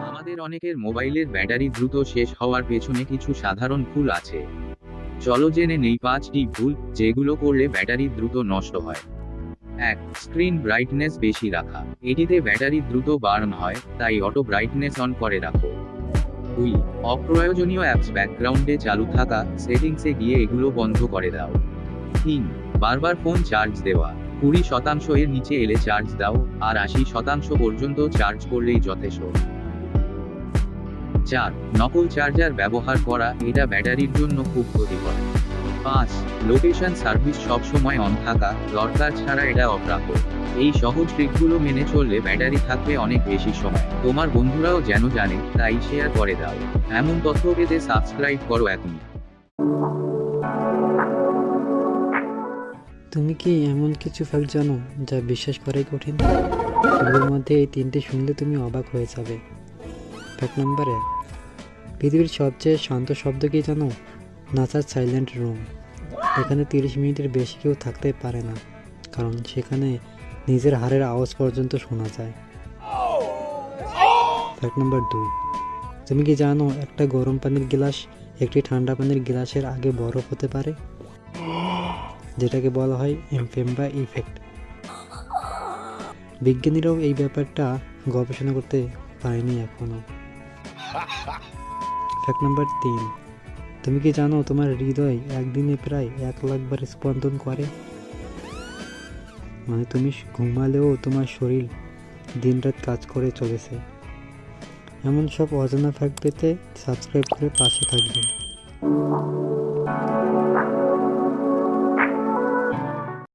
আমাদের অনেকের মোবাইলের ব্যাটারি দ্রুত শেষ হওয়ার পেছনে কিছু সাধারণ ভুল আছে। চলো জেনে নেই 5টি ভুল যেগুলো করলে ব্যাটারি দ্রুত নষ্ট হয়। 1. স্ক্রিন ব্রাইটনেস বেশি রাখা। এটিতে ব্যাটারি দ্রুত বার্ন হয়, তাই অটো ব্রাইটনেস অন করে রাখো। 2. অপ্রয়োজনীয় অ্যাপস ব্যাকগ্রাউন্ডে চালু থাকা, সেটিংসে গিয়ে এগুলো বন্ধ করে দাও। 3. বারবার ফোন চার্জ দেওয়া। 20% এর নিচে এলে চার্জ দাও, আর 80% পর্যন্ত চার্জ করলেই যথেষ্ট। 4. নকল চার্জার ব্যবহার করা, এটা ব্যাটারির জন্য খুব ক্ষতিকর। 5. লোকেশন সার্ভিস সব সময় অন থাকা, দরকার ছাড়া এটা অফ রাখো। এই সহজ ট্রিকগুলো মেনে চললে ব্যাটারি থাকবে অনেক বেশি সময়। তোমার বন্ধুরাও যেন জানে, তাই শেয়ার করে দাও। এমন তথ্য পেতে সাবস্ক্রাইব করো এখনই। তুমি কি এমন কিছু ফ্যাক্ট জানো যা বিশ্বাস করাই কঠিন? এগুলোর মধ্যে এই 3টি শুনলে তুমি অবাক হয়ে যাবে। ফ্যাক্ট নাম্বার 1, পৃথিবীর সবচেয়ে শান্ত শব্দ কি জানো? নাসার সাইলেন্ট রুম। এখানে 30 মিনিটের বেশি কেউ থাকতে পারে না, কারণ সেখানে নিজের হাড়ের আওয়াজ পর্যন্ত শোনা যায়। ফ্যাক্ট নাম্বার 2, তুমি কি জানো একটা গরম পানির গ্লাস একটি ঠান্ডা পানির গ্লাসের আগে বরফ হতে পারে, যেটাকে বলা হয় এমফেম্বা ইফেক্ট। বিজ্ঞানীরাও এই ব্যাপারটা গবেষণা করতে পারেনি এখনো। ফ্যাক্ট নাম্বার 3, তুমি কি জানো তোমার হৃদয় একদিনে প্রায় 1 লাখ বার স্পন্দন করে? মানে তুমি ঘুমালেও তোমার শরীর দিনরাত কাজ করে চলেছে। এমন সব অজানা ফ্যাক্ট পেতে সাবস্ক্রাইব করে পাশে থাকবেন।